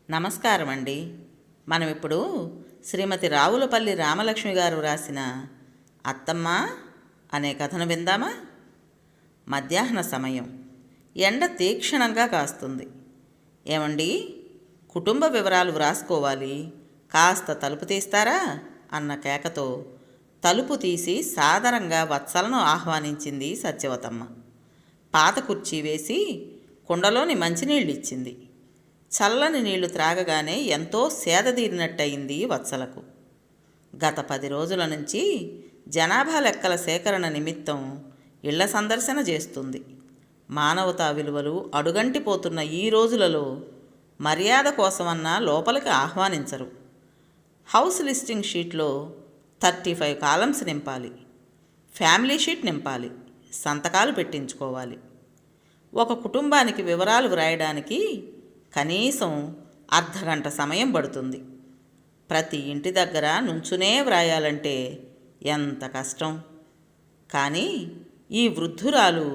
నమస్కారం అండి. మనం ఇప్పుడు శ్రీమతి రావులపల్లి రామలక్ష్మి గారు రాసిన అత్తమ్మ అనే కథను విందామా? మధ్యాహ్న సమయం. ఎండ తీక్షణంగా కాస్తుంది. ఏమండి, కుటుంబ వివరాలు వ్రాసుకోవాలి, కాస్త తలుపు తీస్తారా అన్న కేకతో తలుపు తీసి సాదరంగా వత్సలను ఆహ్వానించింది సత్యవతమ్మ. పాత కుర్చీ వేసి కుండలోని మంచినీళ్ళు ఇచ్చింది. చల్లని నీళ్లు త్రాగగానే ఎంతో సేదతీరినట్టయింది వత్సలకు. గత 10 రోజుల నుంచి జనాభా లెక్కల సేకరణ నిమిత్తం ఇళ్ల సందర్శన చేస్తుంది. మానవతా విలువలు అడుగంటిపోతున్న ఈ రోజులలో మర్యాద కోసమన్నా లోపలికి ఆహ్వానించరు. హౌస్ లిస్టింగ్ షీట్లో 35 కాలమ్స్ నింపాలి, ఫ్యామిలీ షీట్ నింపాలి, సంతకాలు పెట్టించుకోవాలి. ఒక కుటుంబానికి వివరాలు వ్రాయడానికి కనీసం అర్ధగంట సమయం పడుతుంది. ప్రతి ఇంటి దగ్గర నుంచునే వ్రాయాలంటే ఎంత కష్టం. కానీ ఈ వృద్ధురాలు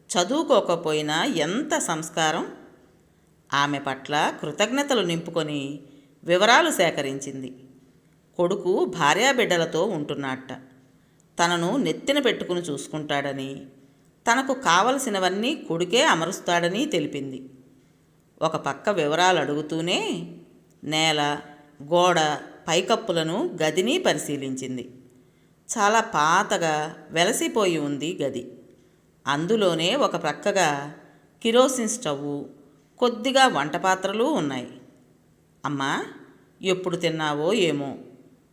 చదువుకోకపోయినా ఎంత సంస్కారం! ఆమె పట్ల కృతజ్ఞతలు నింపుకొని వివరాలు సేకరించింది. కొడుకు భార్యాబిడ్డలతో ఉంటున్నట్ట. తనను నెత్తిన పెట్టుకుని చూసుకుంటాడని, తనకు కావలసినవన్నీ కొడుకే అమరుస్తాడని తెలిపింది. ఒక పక్క వివరాలు అడుగుతూనే నేల, గోడ, పైకప్పులను, గదిని పరిశీలించింది. చాలా పాతగా వెలసిపోయి ఉంది గది. అందులోనే ఒక ప్రక్కగా కిరోసిన్ స్టవ్వు, కొద్దిగా వంట పాత్రలు ఉన్నాయి. అమ్మా, ఎప్పుడు తిన్నావో ఏమో,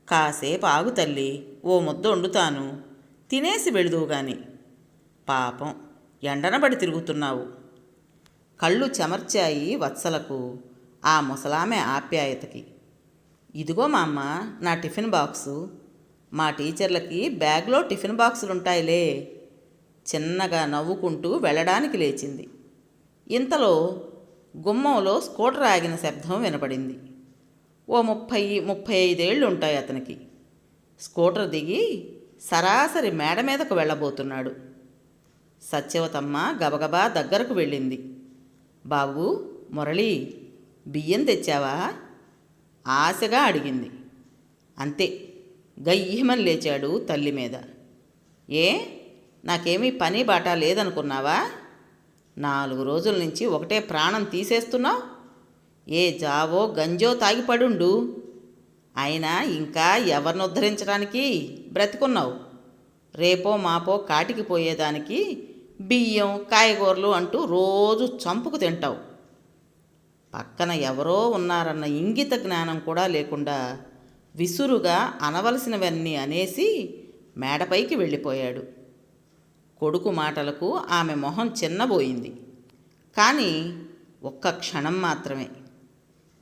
కాసేపు ఆగు తల్లి, ఓ ముద్ద వండుతాను, తినేసి వెళుదువు గాని. పాపం, ఎండనబడి తిరుగుతున్నావు. కళ్ళు చెమర్చాయి వత్సలకు ఆ ముసలామె ఆప్యాయతకి. ఇదిగో మా అమ్మ నా టిఫిన్ బాక్సు. మా టీచర్లకి బ్యాగ్లో టిఫిన్ బాక్సులుంటాయిలే. చిన్నగా నవ్వుకుంటూ వెళ్ళడానికి లేచింది. ఇంతలో గుమ్మంలో స్కూటర్ ఆగిన శబ్దం వినపడింది. ఓ 30-35 ఉంటాయి అతనికి. స్కూటర్ దిగి సరాసరి మేడ మీదకు వెళ్ళబోతున్నాడు. సత్యవతమ్మ గబగబా దగ్గరకు వెళ్ళింది. బాబూ, మురళి, బియ్యం తెచ్చావా? ఆశగా అడిగింది. అంతే, గయ్యమని లేచాడు తల్లి మీద. ఏ, నాకేమీ పని బాట లేదనుకున్నావా? 4 రోజుల నుంచి ఒకటే ప్రాణం తీసేస్తున్నావు. ఏ జావో గంజో తాగిపడుండు. అయినా ఇంకా ఎవరిని ఉద్ధరించడానికి బ్రతికున్నావు? రేపో మాపో కాటికి పోయేదానికి బియ్యం, కాయగూరలు అంటూ రోజు చంపుకు తింటావు. పక్కన ఎవరో ఉన్నారన్న ఇంగిత జ్ఞానం కూడా లేకుండా విసురుగా అనవలసినవన్నీ అనేసి మేడపైకి వెళ్ళిపోయాడు. కొడుకు మాటలకు ఆమె మొహం చిన్నబోయింది. కానీ ఒక్క క్షణం మాత్రమే.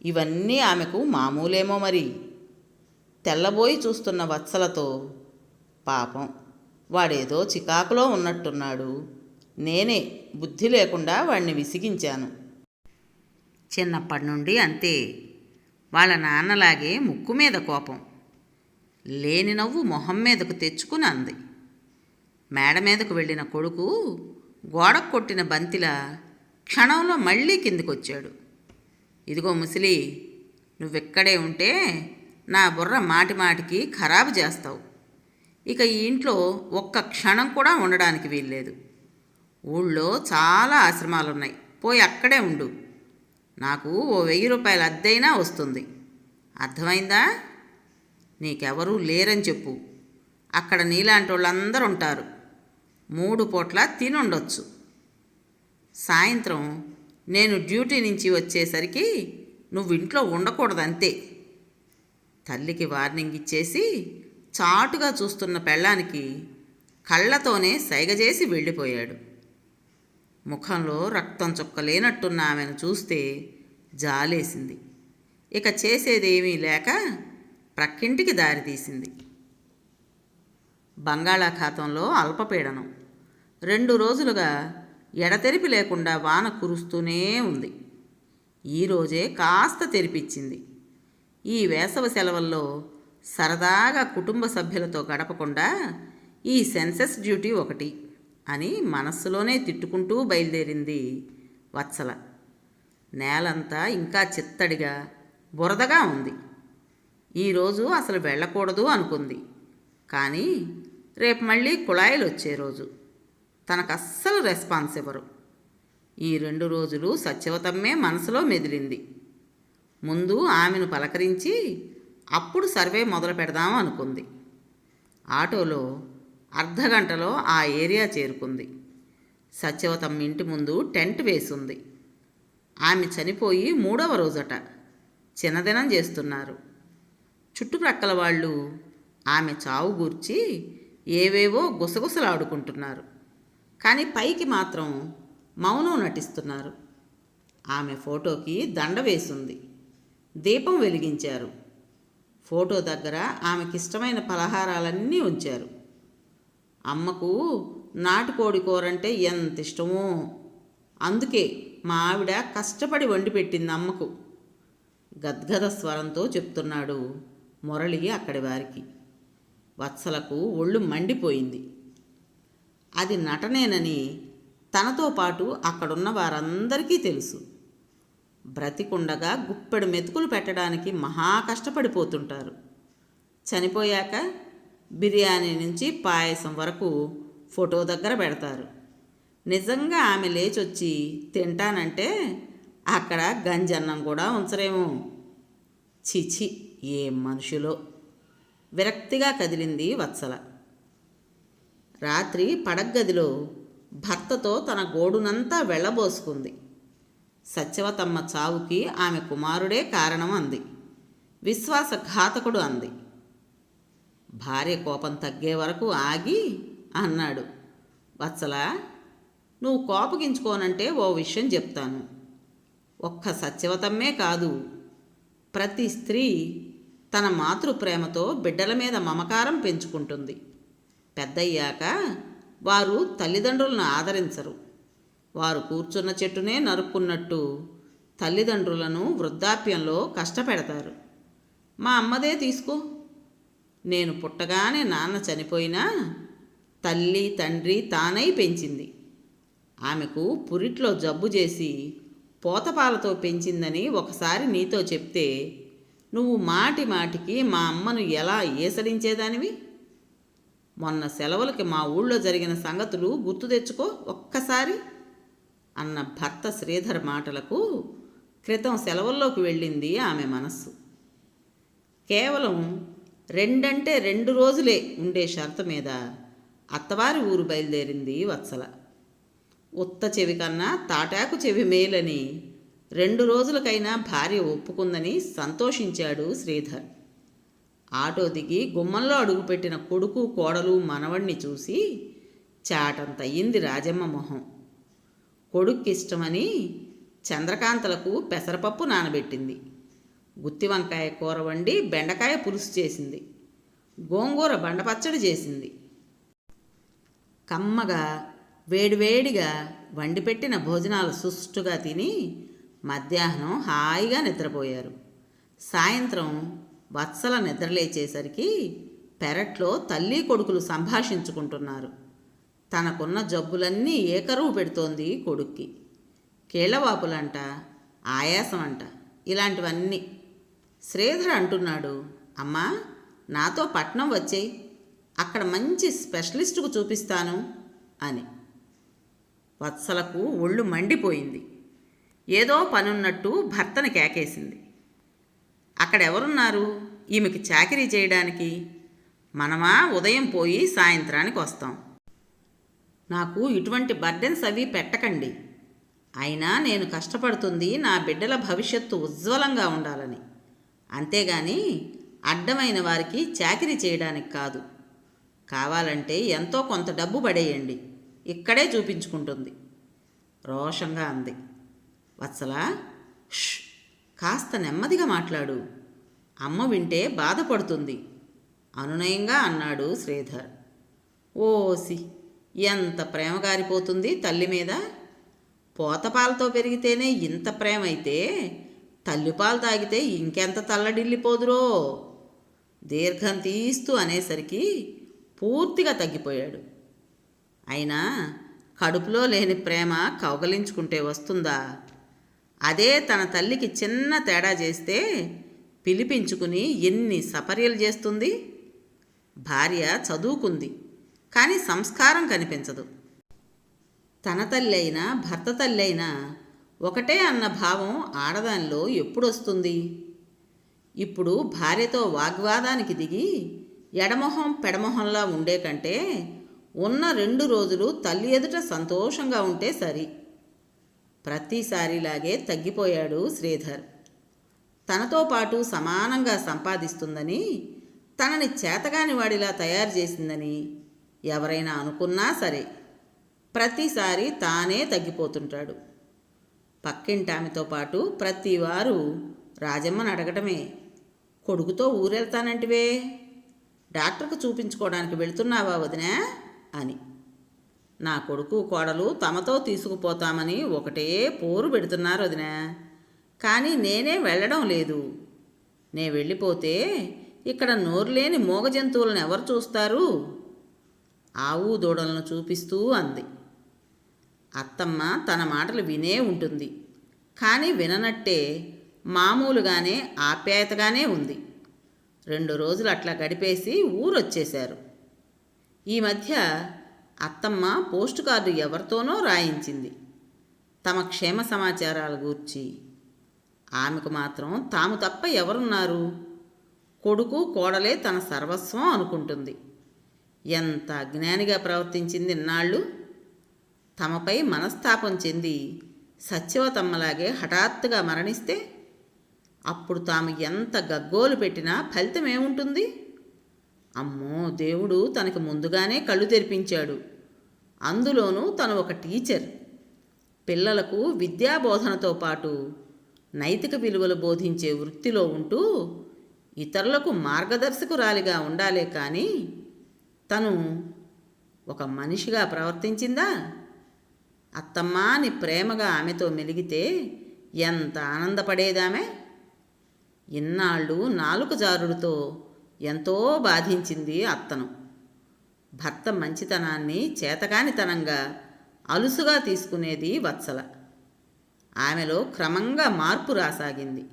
ఇవన్నీ ఆమెకు మామూలేమో మరి. తెల్లబోయి చూస్తున్న వత్సలతో, పాపం, వాడేదో చికాకులో ఉన్నట్టున్నాడు, నేనే బుద్ధి లేకుండా వాడిని విసిగించాను. చిన్నప్పటి నుండి అంతే. వాళ్ళ నాన్నలాగే ముక్కు మీద కోపం, లేని నవ్వు మొహం మీదకు తెచ్చుకుని అంది. మేడ మీదకు వెళ్ళిన కొడుకు గోడకు కొట్టిన బంతిలా క్షణంలో మళ్ళీ కిందికొచ్చాడు. ఇదిగో ముసలి, నువ్వెక్కడే ఉంటే నా బుర్ర మాటి మాటికి ఖరాబు చేస్తావు. ఇక ఈ ఇంట్లో ఒక్క క్షణం కూడా ఉండడానికి వీల్లేదు. ఊళ్ళో చాలా ఆశ్రమాలున్నాయి, పోయి అక్కడే ఉండు. నాకు ఓ 1000 రూపాయల అద్దెైనా వస్తుంది. అర్థమైందా? నీకెవరూ లేరని చెప్పు. అక్కడ నీలాంటి వాళ్ళందరూ ఉంటారు. 3 పూట్ల తినుండొచ్చు. సాయంత్రం నేను డ్యూటీ నుంచి వచ్చేసరికి నువ్వు ఇంట్లో ఉండకూడదంతే. తల్లికి వార్నింగ్ ఇచ్చేసి చాటుగా చూస్తున్న పెళ్ళానికి కళ్ళతోనే సైగ చేసి వెళ్ళిపోయాడు. ముఖంలో రక్తం చుక్కలేనట్టున్న ఆమెను చూస్తే జాలేసింది. ఇక చేసేదేమీ లేక ప్రక్కింటికి దారితీసింది. బంగాళాఖాతంలో అల్పపీడనం 2 రోజులుగా ఎడతెరిపి లేకుండా వాన కురుస్తూనే ఉంది. ఈరోజే కాస్త తెరిపిచ్చింది. ఈ వేసవి సెలవుల్లో సరదాగా కుటుంబ సభ్యులతో గడపకుండా ఈ సెన్సస్ డ్యూటీ ఒకటి అని మనస్సులోనే తిట్టుకుంటూ బయలుదేరింది వత్సల. నేలంతా ఇంకా చిత్తడిగా బురదగా ఉంది. ఈరోజు అసలు వెళ్ళకూడదు అనుకుంది. కానీ రేపు మళ్ళీ కుళాయిలు వచ్చే రోజు. తనకు అస్సలు రెస్పాన్స్ ఇవ్వరు. ఈ 2 రోజులు సత్యవతమ్మే మనసులో మెదిలింది. ముందు ఆమెను పలకరించి అప్పుడు సర్వే మొదలు పెడదాం అనుకుంది. ఆటోలో అర్ధగంటలో ఆ ఏరియా చేరుకుంది. సత్యవతమ్మ ఇంటి ముందు టెంట్ వేసుంది. ఆమె చనిపోయి 3వ రోజట. చిన్నదినం చేస్తున్నారు. చుట్టుప్రక్కల వాళ్ళు ఆమె చావు గూర్చి ఏవేవో గుసగుసలాడుకుంటున్నారు. కానీ పైకి మాత్రం మౌనం నటిస్తున్నారు. ఆమె ఫోటోకి దండ వేసుంది. దీపం వెలిగించారు. ఫోటో దగ్గర ఆమెకిష్టమైన పలహారాలన్నీ ఉంచారు. అమ్మకు నాటుకోడి కూరంటే ఎంత ఇష్టమో, అందుకే మా ఆవిడ కష్టపడి వండి పెట్టింది అమ్మకు. గద్గద స్వరంతో చెప్తున్నాడు మురళి అక్కడి వారికి. వత్సలకు ఒళ్ళు మండిపోయింది. అది నటనేనని తనతో పాటు అక్కడున్న వారందరికీ తెలుసు. బ్రతికుండగా గుప్పెడు మెతుకులు పెట్టడానికి మహా కష్టపడిపోతుంటారు. చనిపోయాక బిర్యానీ నుంచి పాయసం వరకు ఫోటో దగ్గర పెడతారు. నిజంగా ఆమె లేచొచ్చి తింటానంటే అక్కడ గంజన్నం కూడా ఉంచరేమో. చిచి, ఏం మనుషులో. విరక్తిగా కదిలింది వత్సల. రాత్రి పడగ్గదిలో భర్తతో తన గోడునంతా వెళ్ళబోసుకుంది. సత్యవతమ్మ చావుకి ఆమె కుమారుడే కారణం అంది. విశ్వాసఘాతకుడు అంది. భార్య కోపం తగ్గే వరకు ఆగి అన్నాడు, వత్సల, నువ్వు కోపగించుకోనంటే ఓ విషయం చెప్తాను. ఒక్క సత్యవతమ్మే కాదు, ప్రతి స్త్రీ తన మాతృప్రేమతో బిడ్డల మీద మమకారం పెంచుకుంటుంది. పెద్దయ్యాక వారు తల్లిదండ్రులను ఆదరించరు. వారు కూర్చున్న చెట్టునే నరుక్కున్నట్టు తల్లిదండ్రులను వృద్ధాప్యంలో కష్టపెడతారు. మా అమ్మదే తీసుకో. నేను పుట్టగానే నాన్న చనిపోయినా తల్లి తండ్రి తానై పెంచింది. ఆమెకు పురిట్లో జబ్బు చేసి పోతపాలతో పెంచిందని ఒకసారి నీతో చెప్తే నువ్వు మాటి మాటికి మా అమ్మను ఎలా ఏసడించేదానివి? మొన్న సెలవులకి మా ఊళ్ళో జరిగిన సంగతులు గుర్తు తెచ్చుకో ఒక్కసారి అన్న భర్త శ్రీధర్ మాటలకు క్రితం సెలవుల్లోకి వెళ్ళింది ఆమె మనస్సు. కేవలం 2 అంటే 2 రోజులే ఉండే షరతు మీద అత్తవారి ఊరు బయలుదేరింది వత్సల. ఉత్త చెవి కన్నా తాటాకు చెవి మేలని 2 రోజులకైనా భార్య ఒప్పుకుందని సంతోషించాడు శ్రీధర్. ఆటో దిగి గుమ్మంలో అడుగుపెట్టిన కొడుకు కోడలు మనవణ్ణి చూసి చాటంతయ్యింది రాజమ్మ మొహం. కొడుక్కిష్టమని చంద్రకాంతలకు పెసరపప్పు నానబెట్టింది. గుత్తి వంకాయ కూర వండి బెండకాయ పులుసు చేసింది. గోంగూర బండపచ్చడి చేసింది. కమ్మగా వేడివేడిగా వండిపెట్టిన భోజనాలు సుష్టుగా తిని మధ్యాహ్నం హాయిగా నిద్రపోయారు. సాయంత్రం వత్సల నిద్రలేచేసరికి పెరట్లో తల్లి కొడుకులు సంభాషించుకుంటున్నారు. తనకున్న జబ్బులన్నీ ఏకరువు పెడుతోంది కొడుక్కి. కీళ్లవాపులంట, ఆయాసమంట, ఇలాంటివన్నీ. శ్రీధర్ అంటున్నాడు, అమ్మా నాతో పట్నం వచ్చేయి, అక్కడ మంచి స్పెషలిస్టుకు చూపిస్తాను అని. వత్సలకు ఒళ్ళు మండిపోయింది. ఏదో పనున్నట్టు భర్తని కేకేసింది. అక్కడెవరున్నారు ఈమెకి చాకిరీ చేయడానికి? మనమా ఉదయం పోయి సాయంత్రానికి వస్తాం. నాకు ఇటువంటి బర్డెన్స్ అవి పెట్టకండి. అయినా నేను కష్టపడుతుంది నా బిడ్డల భవిష్యత్తు ఉజ్వలంగా ఉండాలని, అంతేగాని అడ్డమైన వారికి చాకిరీ చేయడానికి కాదు. కావాలంటే ఎంతో కొంత డబ్బు పడేయండి, ఇక్కడే చూపించుకుంటుంది రోషంగా అంది. వత్సల, కాస్త నెమ్మదిగా మాట్లాడు, అమ్మ వింటే బాధపడుతుంది అనునయంగా అన్నాడు శ్రీధర్. ఓసి, ఎంత ప్రేమ గారిపోతుంది తల్లి మీద. పోతపాలతో పెరిగితేనే ఇంత ప్రేమ అయితే తల్లిపాలు తాగితే ఇంకెంత తల్లడిల్లిపోదురో. దీర్ఘం తీస్తూ అనేసరికి పూర్తిగా తగ్గిపోయాడు. అయినా కడుపులో లేని ప్రేమ కౌగలించుకుంటే వస్తుందా? అదే తన తల్లికి చిన్న తేడా చేస్తే పిలిపించుకుని ఎన్ని సపర్యలు చేస్తుంది. భార్య చదువుకుంది, కానీ సంస్కారం కనిపించదు. తన తల్లి అయినా భర్త తల్లి అయినా ఒకటే అన్న భావం ఆడదానిలో ఎప్పుడొస్తుంది? ఇప్పుడు భార్యతో వాగ్వాదానికి దిగి ఎడమొహం పెడమొహంలా ఉండే కంటే ఉన్న 2 రోజులు తల్లి ఎదుట సంతోషంగా ఉంటే సరి. ప్రతిసారిలాగే తగ్గిపోయాడు శ్రీధర్. తనతో పాటు సమానంగా సంపాదిస్తుందని, తనని చేతగాని వాడిలా తయారు చేసిందని ఎవరైనా అనుకున్నా సరే ప్రతిసారి తానే తగ్గిపోతుంటాడు. పక్కింటామితో పాటు ప్రతివారు రాజమ్మని అడగటమే, కొడుకుతో ఊరెళ్తానంటివే, డాక్టర్కు చూపించుకోవడానికి వెళుతున్నావా వదినా అని. నా కొడుకు కోడలు తమతో తీసుకుపోతామని ఒకటే పోరు పెడుతున్నారు వదినా, కానీ నేనే వెళ్ళడం లేదు. నే వెళ్ళిపోతే ఇక్కడ నోరులేని మూగ జంతువులను ఎవరు చూస్తారు? ఆవు దూడలను చూపిస్తూ అంది. అత్తమ్మ తన మాటలు వినే ఉంటుంది, కానీ విననట్టే మామూలుగానే ఆప్యాయతగానే ఉంది. 2 రోజులు అట్లా గడిపేసి ఊరొచ్చేశారు. ఈ మధ్య అత్తమ్మ పోస్టు కార్డు ఎవరితోనో రాయించింది తమ క్షేమ సమాచారాల గూర్చి. ఆమెకు మాత్రం తాము తప్ప ఎవరున్నారు? కొడుకు కోడలే తన సర్వస్వం అనుకుంటుంది. ఎంత అజ్ఞానిగా ప్రవర్తించింది ఇన్నాళ్ళు. తమపై మనస్తాపం చెంది సత్యవతమ్మలాగే హఠాత్తుగా మరణిస్తే అప్పుడు తాము ఎంత గగ్గోలు పెట్టినా ఫలితం ఏముంటుంది? అమ్మో, దేవుడు తనకి ముందుగానే కళ్ళు తెరిపించాడు. అందులోనూ తను ఒక టీచర్. పిల్లలకు విద్యాబోధనతో పాటు నైతిక విలువలు బోధించే వృత్తిలో ఉంటూ ఇతరులకు మార్గదర్శకురాలిగా ఉండాలే కానీ తను ఒక మనిషిగా ప్రవర్తించిందా? అత్తమ్మా అని ప్రేమగా ఆమెతో మెలిగితే ఎంత ఆనందపడేదామె. ఇన్నాళ్ళు నాలుక జారుడుతో ఎంతో బాధించింది అత్తను. భర్త మంచితనాన్ని చేతకానితనంగా అలుసుగా తీసుకునేది వత్సల. ఆమెలో క్రమంగా మార్పు రాసాగింది.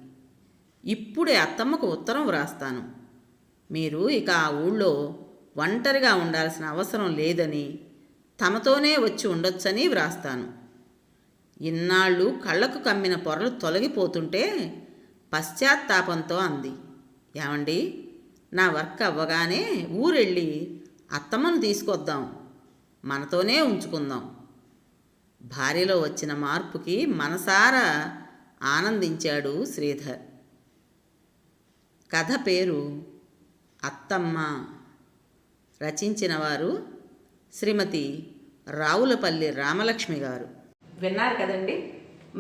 ఇప్పుడే అత్తమ్మకు ఉత్తరం వ్రాస్తాను. మీరు ఇక ఆ ఊళ్ళో ఒంటరిగా ఉండాల్సిన అవసరం లేదని, తమతోనే వచ్చి ఉండొచ్చని వ్రాస్తాను. ఇన్నాళ్ళు కళ్ళకు కమ్మిన పొరలు తొలగిపోతుంటే పశ్చాత్తాపంతో అంది, ఏమండి, నా వర్క్ అవ్వగానే ఊరెళ్ళి అత్తమ్మను తీసుకొద్దాం, మనతోనే ఉంచుకుందాం. భార్యలో వచ్చిన మార్పుకి మనసారా ఆనందించాడు శ్రీధర్. కథ పేరు అత్తమ్మ. రచించిన వారు శ్రీమతి రావులపల్లి రామలక్ష్మి గారు. విన్నారు కదండి.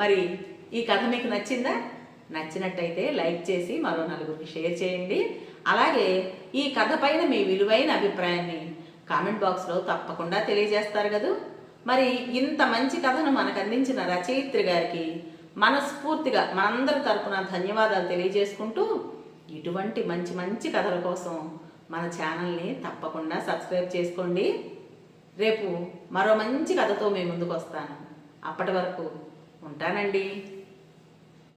మరి ఈ కథ మీకు నచ్చిందా? నచ్చినట్టయితే లైక్ చేసి మరో 4గురికి షేర్ చేయండి. అలాగే ఈ కథ పైన మీ విలువైన అభిప్రాయాన్ని కామెంట్ బాక్స్లో తప్పకుండా తెలియజేస్తారు కదా. మరి ఇంత మంచి కథను మనకు అందించిన రచయిత్రి గారికి మనస్ఫూర్తిగా మనందరి తరపున ధన్యవాదాలు తెలియజేసుకుంటూ, ఇటువంటి మంచి మంచి కథల కోసం మన ఛానల్ని తప్పకుండా సబ్స్క్రైబ్ చేసుకోండి. రేపు మరో మంచి కథతో మీ ముందుకు వస్తాను. అప్పటి వరకు ఉంటానండి.